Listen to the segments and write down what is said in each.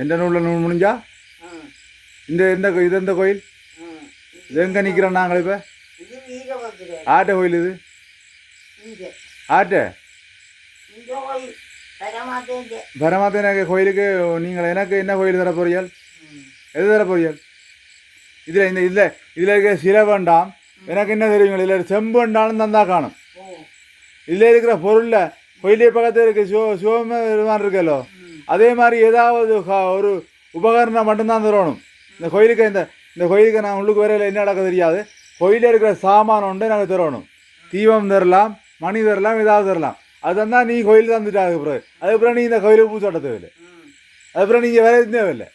எந்த நூலில் நூல் முடிஞ்சா இந்த கோயில் இது எங்கே நிற்கிறோம் நாங்கள் இப்போ ஆட்ட கோயில் இது ஆட்ட பரமாத்தேன கோயிலுக்கு நீங்கள் எனக்கு என்ன கோயில் தர போறீர்கள் எது தர போறீர்கள் இதில் இருக்க சிலை வேண்டாம் எனக்கு என்ன தெரியுங்கள் இதில் செம்பு வேண்டாலும் தந்தா காணும் இதில் இருக்கிற பொருளில் கோயிலே பக்கத்தில் இருக்க சிவபெருமான் இருக்கല്ലോ அதே மாதிரி ஏதாவது ஒரு உபகரணம் மட்டும்தான் தரணும் இந்த கோயிலுக்கு இந்த கோயிலுக்கு நான் உள்ளுக்கு வரையில் என்ன நடக்க தெரியாது கோயிலில் இருக்கிற சாமான் ஒன்று நாங்கள் தரணும் தீபம் தரலாம் மணி தரலாம் ஏதாவது தரலாம் அது தந்தால் நீ கோயில் தந்துட்டா அதுக்கப்புறம் நீ இந்த கோயிலுக்கு பூச்சாட்ட தேவையில்லை அதுக்கப்புறம் நீங்கள் வேற எதுவும் தேவையில்லை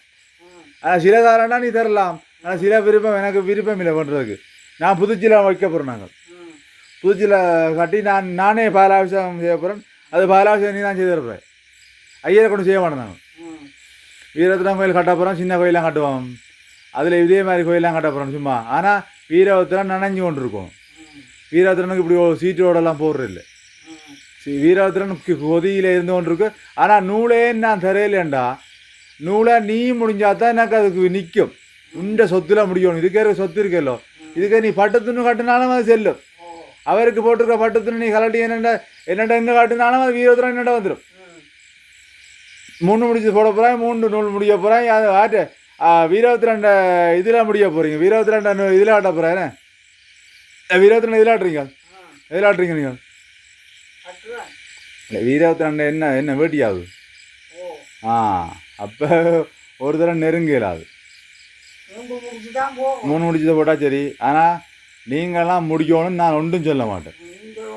ஆனால் சில தாரண்டா நீ தரலாம் ஆனால் சில எனக்கு விருப்பம் இல்லை பண்ணுறதுக்கு நான் புதுச்சியில் வைக்க போகிறேன் நாங்கள் புதுச்சியில் கட்டி நானே பாலாபிஷேகம் செய்ய போகிறேன் அது பாலாபிஷேகம் நீ தான் செய்து தரப்போகிறேன் ஐயரை கொண்டு செய்ய மாட்டேன் நாங்கள் வீரத்திரம் கோயில் கட்ட போகிறோம் சின்ன கோயிலாம் கட்டுவோம் அதில் இதே மாதிரி கோயிலாம் கட்ட போகிறோம் சும்மா ஆனால் வீரத்திரம் நனைஞ்சு கொண்டு இருக்கோம் வீரத்திரனுக்கு இப்படி சீட்டோடலாம் போடுறதில்லை வீரத்திரனுக்கு கொதியில் இருந்து கொண்டு இருக்கு ஆனால் நூலே நான் தரையிலேண்டா நூலை நீ முடிஞ்சாதான் எனக்கு அதுக்கு நிற்கும் உண்ட சொத்துல முடியணும் இதுக்கே சொத்து இருக்கല്ലോ இதுக்கே நீ பட்டுத்துன்னு கட்டினாலும் அது செல்லும் அவருக்கு போட்டிருக்க பட்டுத்துன்னு நீ கலட்டி என்னட்ட எங்கே காட்டினாலும் அது வீரத்திரம் என்னட்ட வந்துடும் 3 முடிச்சு போட போகிறேன் 3 நூல் முடிய போகிறேன் அது ஆட்டு வீரத்திரண்ட இதில் முடிய போகிறீங்க வீரத்திரண்ட இதில் ஆட்ட போகிறேன் வீரத்திரண்ட இதில் ஆட்டுறீங்க எதில் ஆட்டுறீங்க நீங்கள் இல்லை வீரத்திரண்ட என்ன வேட்டியாகுது அப்போ ஒரு தரம் நெருங்கலாது 3 முடிச்சதை போட்டால் சரி ஆனால் நீங்கள்லாம் முடிக்கணும்னு நான் ஒன்றும் சொல்ல மாட்டேன்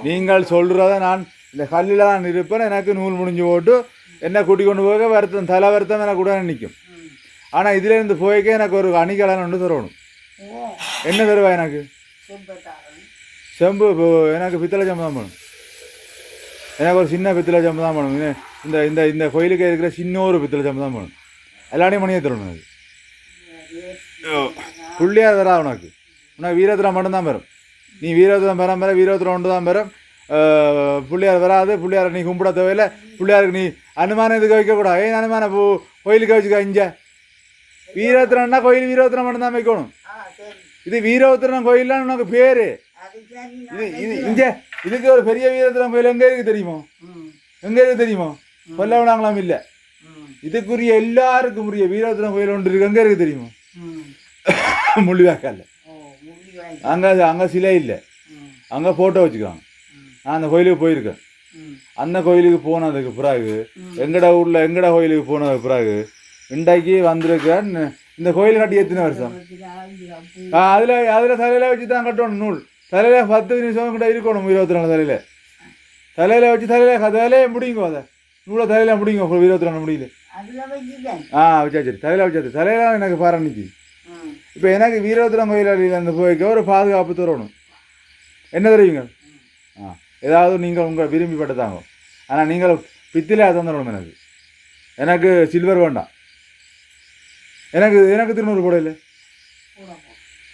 நீங்கள் சொல்கிறத நான் இந்த கல்லில் தான் இருப்பேன் எனக்கு நூல் முடிஞ்சு போட்டு என்ன கூட்டி கொண்டு போக வருத்தம் தலை வருத்தம் எனக்கு கூட நிற்கும் ஆனால் இதிலேருந்து போய்க்க எனக்கு ஒரு அணிகலன் ஒன்று தரணும் என்ன தருவா எனக்கு செம்பு எனக்கு பித்தளை செம்பு தான் வேணும் எனக்கு ஒரு சின்ன பித்தளை செம்பு தான் வேணும் இந்த இந்த இந்த கோயிலுக்கு இருக்கிற சின்ன ஒரு பித்தளை செம்பு தான் வேணும் எல்லாரையும் மணியை தரணும் அது புள்ளியாக தரா உனக்கு வீரத்திரம் மட்டும்தான் வரும் நீ வீரத்திரம் பெற வீரத்திரம் ஒன்று தான் பெறும் பிள்ளையார் வராது பிள்ளையார் நீ கும்பிட தேவையில்லை பிள்ளையாருக்கு நீ அனுமானம் இதுக்கு வைக்கக்கூடாது அனுமானம் கோயிலுக்கு வச்சுக்க இங்கே வீரத்திரம்னா கோயில் வீரத்திரம் மட்டும்தான் வைக்கணும் இது வீரத்திரம் கோயில்லாம் உனக்கு பேர் இது இங்கே இதுக்கு ஒரு பெரிய வீரத்திரம் கோயில் எங்கே இருக்கு தெரியுமோ எங்கே இருக்கு தெரியுமோ கொல்லவனாங்களாம் இல்லை இதுக்குரிய எல்லாருக்கும் உரிய வீரத்திரம் கோயில் ஒன்று இருக்கு எங்கே இருக்கு தெரியுமோ முள்ளிவாய்க்கால் அங்கே சிலை இல்லை அங்கே ஃபோட்டோ வச்சுக்கிறாங்க நான் அந்த கோயிலுக்கு போயிருக்கேன் அந்த கோயிலுக்கு போனதுக்கு பிறகு எங்கட கோயிலுக்கு போனதுக்கு பிறகு இன்றைக்கு வந்திருக்கேன் இந்த கோயில் கட்டி எத்தனை வருஷம் அதில் தலையில் வச்சு தான் கட்டணும் நூல் தலையில் 10 நிமிஷம் கிட்ட இருக்கணும் 24 தலையில் வச்சு தலையிலே முடியுங்க அதை நூலை தலையில் முடியுங்க 24 முடியல வச்சா சரி தலையில் வச்சாச்சு தலையில எனக்கு பாரணிச்சு இப்போ எனக்கு வீரத்திரம் கோயில் அந்த போய்க்க ஒரு பாதுகாப்பு தரணும் என்ன தெரியுங்க ஏதாவது நீங்கள் உங்கள் விரும்பிப்பட்டதாங்க ஆனால் நீங்கள் பித்திலே தந்துடணும் எனக்கு சில்வர் வேண்டாம் எனக்கு திருநூறு போடல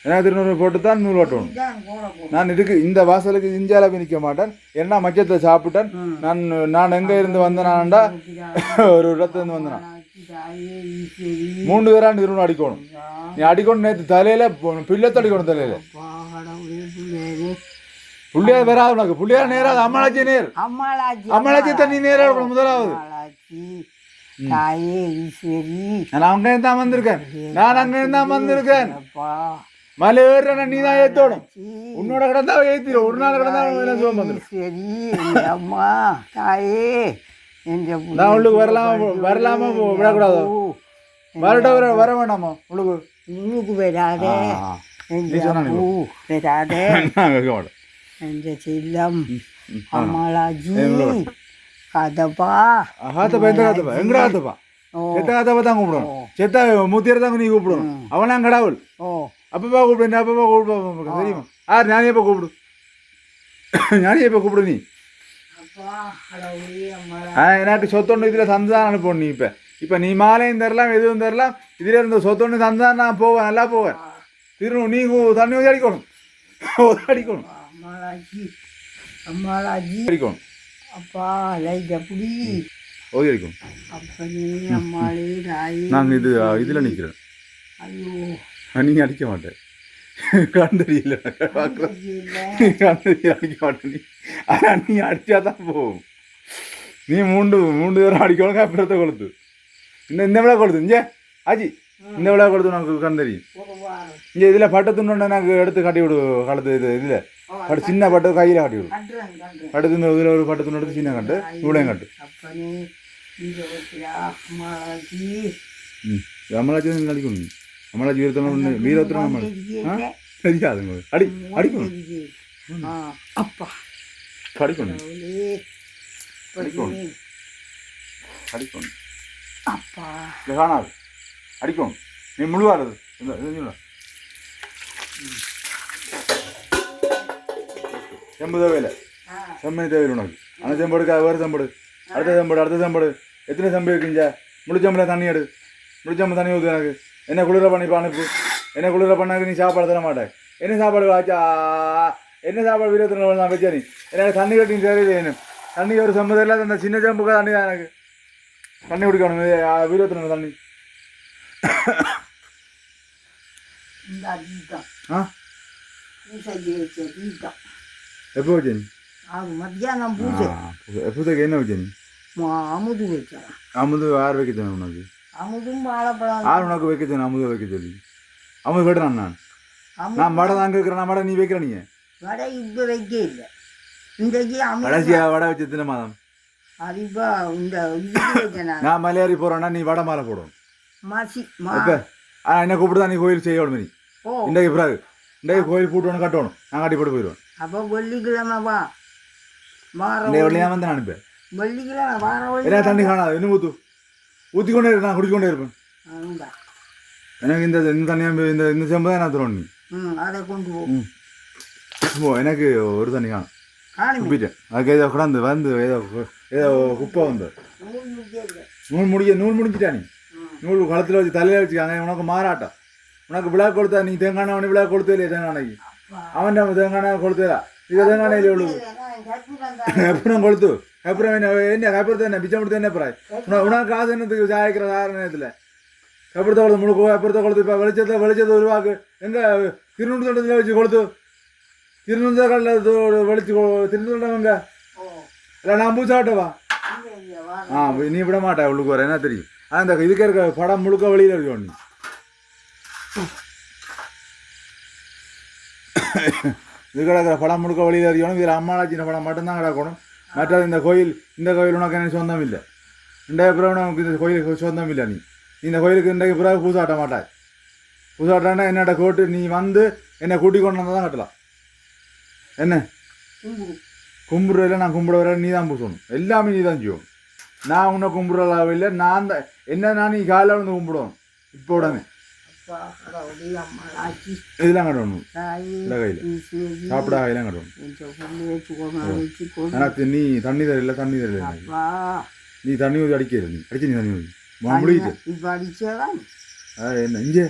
எனக்கு திருநூறு போட்டு தான் நூல் ஓட்டணும் நான் இதுக்கு இந்த வாசலுக்கு இஞ்சால போய் நிற்க மாட்டேன் என்ன மச்சத்தை சாப்பிட்டேன் நான் எங்கே இருந்து வந்தேனாண்டா ஒரு இடத்துலேருந்து வந்தேனா 3 பேராண்டு திருநூறு அடிக்கணும் நீ அடிக்கணும் நேற்று தலையில் பிள்ளத்தை அடிக்கணும் தலையில் புள்ளியார் வராது உனக்கு புள்ளியார் நேராது அம்மாளாச்சி நேர் அம்மாளாச்சி தண்ணி நேராக இருக்கணும் முதலாவது நான் அங்கேருந்து தான் வந்திருக்கேன் மலை ஏறுற நீ தான் ஏற்றணும் உன்னோட கிடந்தா ஏற்றிடும் ஒரு நாள் கிடந்தா சுகம் வந்துடும் அம்மா தாயே நான் உள்ளுக்கு வரலாமா விடக்கூடாதோ வர வேண்டாமா உள்ளுக்கு வராதே வராதே എൻ്റെ ചെല്ലം അമ്മളാജി കഥപ്പാ எங்கடா காத்தப்பா செத்த காத்தப்பா தான் கூப்பிடணும் செத்த மூத்தியரை தான் நீ கூப்பிடணும் அவனா கடவுள் அப்பப்பா கூப்பிடு அப்பப்பா கூப்பிடு தெரியுமா ஞானி எப்போ கூப்பிடு ஞானி எப்போ கூப்பிடு நீ எனக்கு சொத்தொன்று இதில் தந்துதான் அனுப்பணும் நீ இப்போ நீ மாலையும் தரலாம் எதுவும் தரலாம் இதில் இருந்த சொத்தொன்று தந்துதான் நான் போவேன் நல்லா போவேன் திருணும் நீ தண்ணி ஊற்றி அடிக்கணும் அடிக்கணும் அம்மாளாஜி அடிக்கணும் அப்பா லைட் அப்படி ஓகே இருக்கும் அப்பனே அம்மாளே தாயே நான் இதில் நிற்கிறேன் ஐயோ நீங்கள் அடிக்க மாட்டேன் கண்டறியில கண்டறியில் அடிக்க மாட்டேன் நீ ஆனால் நீ அடித்தா தான் போகும் நீ மூண்டு பேரும் அடிக்கணும் அப்புறத்தை கொளுத்து இந்த விழா கொளுத்து இங்கே ஆச்சி இந்த விழா கொடுத்து உனக்கு கண்டறியும் இங்கே இதில் பட்டை துண்டு எனக்கு எடுத்து காட்டி விடு கழுத்து இதில் பட்டு சின்ன பட்டு கையில் காட்டி விடு பட்டு துண்டு இதில் ஒரு பட்டு துண்டு எடுத்து சின்ன கட்டு இவ்வளோ கட்டு அமலாச்சி அடிக்கணும் அமலாச்சி வீரத்தனம் தெரியாதுங்க அடிக்கணும் அப்பா அடிக்கணும் அடிக்கணும் அடிக்கணும் அப்பா இல்லை காணாது அடிக்கணும் நீ முழுவாருது செம்பு தேவையில்லை செம்மணி தேவையில்லை உனக்கு அந்த செம்படுக்கா வேறு செம்படு அடுத்த செம்படு எத்தனை செம்பு இருக்குங்க முடிச்சம்பில் தண்ணி எடு முடிச்சம்பு தண்ணி ஊற்று எனக்கு என்ன குளிர பண்ணி அனுப்பு என்ன குளிர பண்ணாக்கு நீ சாப்பாடு தர மாட்டேன் என்ன சாப்பாடு வாச்சா என்ன சாப்பாடு வீரத்தில் நான் வச்சா நீ எனக்கு தண்ணி கட்டி தெரியல என்ன தண்ணி ஒரு செம்பு தெரியல அந்த சின்ன செம்புக்கு தண்ணி தான் எனக்கு தண்ணி குடிக்கணும் வீரத்தில் தண்ணி ஆ எப்போ வச்ச நீ மத்தியானம் பூஜை எப்போதைக்கு என்ன வச்ச நீ அமுது வச்சா அமுது யார் வைக்க சொன்ன உனக்கு அமுதும் வாழைப்பழம் யார் உனக்கு வைக்க சொன்ன அமுது வைக்க சொல்லி அமுது விடுறான் நான் வடை தான் கேட்குறேன் நான் வடை நீ வைக்கிற நீங்க வடை இப்போ வைக்க இல்லை இன்றைக்கு கடைசியா வடை வச்சு தின மாதம் அது இப்போ இந்த இதுக்கு வைக்கணும் நான் மலையாறி போகிறேன்னா நீ வடை மாலை போடும் மாசி இப்போ என்ன கூப்பிட்டு நீ கோயில் செய்யணும் நீ ஓ இன்றைக்கு பிறகு இன்றைக்கு கோயில் பூட்டணும் கட்டணும் நான் கட்டி போட்டு போயிடுவேன் அப்போ வெள்ளிக்கிழமை வா வார இன்றைய வெள்ளியாக வந்து நான் அனுப்பேன் வெள்ளிக்கிழமை வார என்ன தண்ணி காணாது இன்னும் ஊற்றிக்கொண்டே இருப்பேன் நான் குடிக்கொண்டே இருப்பேன் வெள்ளி எனக்கு இந்த தண்ணியாக இந்த செம்பு தான் நான் தரணும் நீ அதை கொண்டு ஓ எனக்கு ஒரு தண்ணி காணும் காணும் குப்பிட்டேன் அதுக்கு ஏதோ கிடந்து வந்து ஏதோ குப்பை வந்து நூல் முடிஞ்சிட்டா நீ நூல் களத்தில் வச்சு தலையில் வச்சுக்காங்க உனக்கு மாறாட்டம் உனக்கு விழா கொடுத்தா நீ தேங்காய் அவனுக்கு விழா கொடுத்தே இல்லையா தேங்காய்க்கு அவன் தேங்காய் கொடுத்தா இது தேங்காய் இல்லை எவ்வளவு அப்புறம் கொளுத்து அப்புறம் என்ன கப்புறத்தை என்ன பிச்சை கொடுத்து என்ன பிறாய் உனக்கு காசு என்னத்துக்கு சாய்க்கிற நேரத்தில் கப்புறத்தை கொளுத்து முழுக்க அப்புறத்தை கொளுத்து இப்போ வெளிச்சத்தை உருவாக்கு எங்கே திருநூற்றத்தில் வச்சு கொளுத்து திருநூற்றக்கடலில் வெளிச்சு திருநூற்றவங்க இல்லை நான் பூச்சாட்டவா நீ விட மாட்டேன் உள்ளுக்கு வர என்ன தெரியும் ஆனால் இந்த இதுக்கு இருக்க படம் முழுக்க வெளியில் இருக்கணும் நீ இது கிடக்கிற படம் முழுக்க வெளியில் இருக்கணும் இதில் அம்மாளாச்சின படம் மட்டும்தான் கிடக்கணும் மற்றது இந்த கோயில் உனக்கு எனக்கு சொந்தம் இல்லை இன்றைய பிறகு உனக்கு இந்த கோயிலுக்கு சொந்தம் இல்லை நீ இந்த கோயிலுக்கு இன்றைக்கு பிறகு பூசாட்ட மாட்டாய் பூசாட்டான்னா என்னோட கோட்டு நீ வந்து என்னை கூட்டிக் கொண்டு வந்தால் தான் கட்டலாம் என்ன கும்பிட்றதில்ல நான் கும்பிட வர நீ தான் பூசணும் எல்லாமே நீ தான் செய்யணும் நான் உன்னை கும்பிட்றதாவே இல்லை நான் தான் என்ன நான் நீ காலையில் வந்து கும்பிடுவோம் இப்போ உடனே இதெல்லாம் கட்டணும் இந்த கையில் சாப்பிட கையெல்லாம் கட்டணும் ஆனால் நீ தண்ணி தரல நீ தண்ணி ஊற்றி அடிக்கிறது நீ அடிச்சு நீ தண்ணி ஊற்றி முடியுது என்ன இங்கே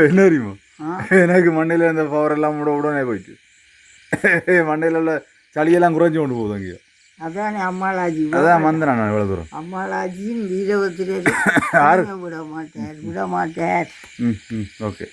என்ன தெரியுமா எனக்கு மண்டையில் இந்த பவர் எல்லாம் உடனே போயிட்டு மண்டையில் உள்ள சளியெல்லாம் குறைஞ்சி கொண்டு போகுது அங்கேயோ அதான் அம்மாளாஜி அதான் வந்தேன் நான் இவ்வளோ தூரம் அம்மாளாஜியும் வீரபத்திரரும் விட மாட்டார் ஓகே